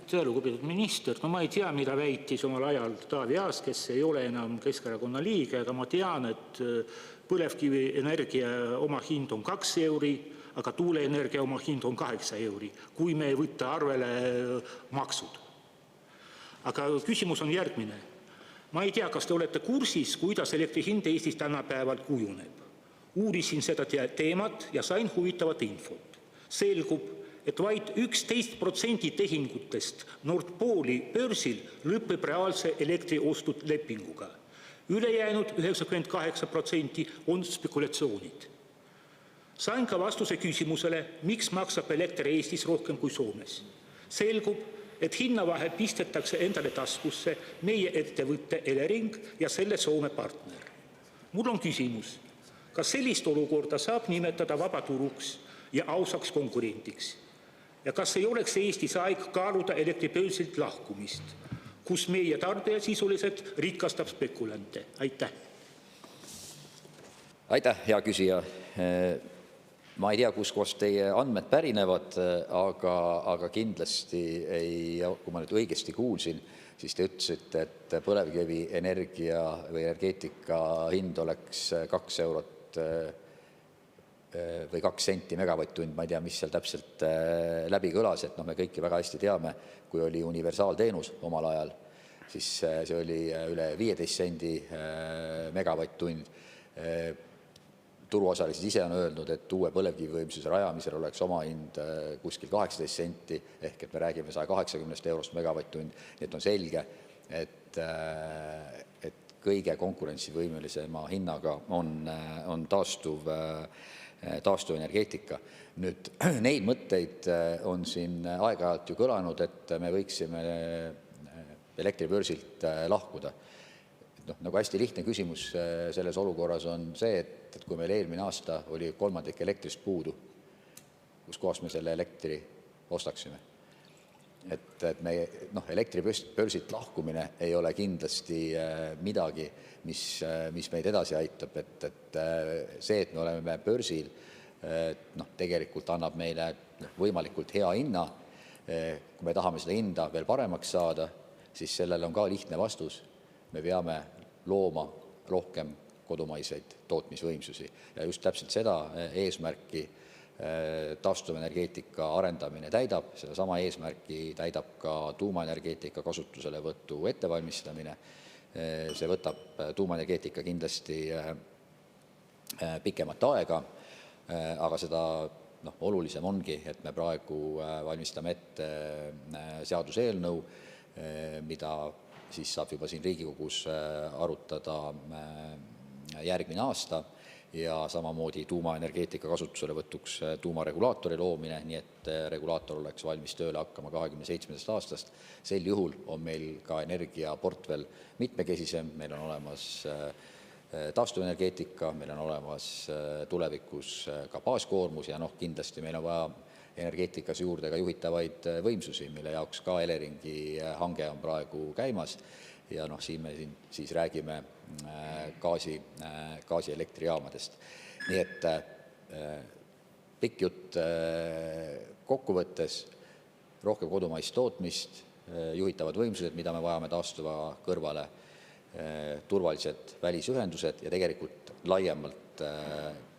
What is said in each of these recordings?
Aitäh, lugupeetud minister! No ma ei tea, mida väitis omal ajal Taavi Aas, kes ei ole enam Keskerakonna liige, aga ma tean, et põlevkivienergia omahind on 2 eurot, aga tuuleenergia omahind on 8 eurot, kui me ei võta arvele maksud. Aga küsimus on järgmine. Ma ei tea, kas te olete kursis, kuidas elektri hind Eestis tänapäeval kujuneb. Uurisin seda teemat ja sain huvitavat infot. Selgub, et vaid 11% tehingutest Nord Pooli börsil lõpeb reaalse elektriostud lepinguga. Ülejäänud 98% on spekulatsioonid. Sain ka vastuse küsimusele, miks maksab elekter Eestis rohkem kui Soomes. Selgub, et hinnavahe pistetakse endale taskusse meie ettevõtte Elering ja selle Soome partner. Mul on küsimus, kas sellist olukorda saab nimetada vabaturuks ja ausaks konkurendiks? Ja kas ei oleks Eestis aeg kaaluda elektribörsilt lahkumist, kus meie tarbija sisuliselt rikastab spekulante? Aitäh! Aitäh, hea küsija! Ma ei tea, kuskohast teie andmed pärinevad, aga kindlasti kui ma nüüd õigesti kuulsin, siis te ütlesite, et põlevkivienergia või energeetika hind oleks 2 eurot või 2 senti megavatt-tund, ma ei tea, mis seal täpselt läbi kõlas, et me kõiki väga hästi teame, kui oli universaalteenus omal ajal, siis see oli üle 15 sendi megavatt-tund. Turuosalised ise on öelnud, et uue põlevkivivõimsuse rajamisel oleks omahind kuskil 18 senti, ehk et me räägime 180 eurost megavatt-tund, nii et on selge, et kõige konkurentsivõimelisema hinnaga on taastuvenergeetika. Nüüd neid mõtteid on siin aeg-ajalt ju kõlanud, et me võiksime elektribörsilt lahkuda. Nagu hästi lihtne küsimus selles olukorras on see, et kui meil eelmine aasta oli 1/3 elektrist puudu, kus kohas me selle elektri ostaksime. Et me elektribörsilt lahkumine ei ole kindlasti midagi, mis meid edasi aitab. Et see, et me oleme börsil, tegelikult annab meile võimalikult hea hinna. Kui me tahame seda hinda veel paremaks saada, siis sellel on ka lihtne vastus. Me peame looma rohkem kodumaiseid tootmisvõimsusi. Ja just täpselt seda eesmärki taastuvenergeetika arendamine täidab. Seda sama eesmärki täidab ka tuumaenergeetika kasutuselevõtu ettevalmistamine. See võtab tuumaenergeetika kindlasti pikemat aega, aga seda olulisem ongi, et me praegu valmistame ette seaduseelnõu, mida siis saab juba siin Riigikogus arutada järgmine aasta ja samamoodi tuumaenergeetika kasutuselevõtuks tuumaregulaatori loomine, nii et regulaator oleks valmis tööle hakkama 27. aastast. Sel juhul on meil ka energiaportfell mitmekesisem, meil on olemas taastuvenergeetika, meil on olemas tulevikus ka baaskoormus ja kindlasti meil on vaja energeetikas juurde ka juhitavaid võimsusi, mille jaoks ka Eleringi hange on praegu käimas. Ja siin me siis räägime gaasielektrijaamadest. Nii et pikk jutt kokkuvõttes, rohkem kodumaist tootmist, juhitavad võimsused, mida me vajame taastuva kõrvale, turvalised välisühendused ja tegelikult laiemalt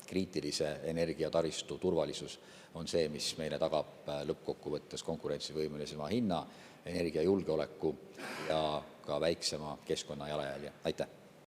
kriitilise energiataristu turvalisus on see, mis meile tagab lõppkokkuvõttes konkurentsivõimelisema hinna, energiajulgeoleku ja ka väiksema keskkonna jalajälje. Aitäh!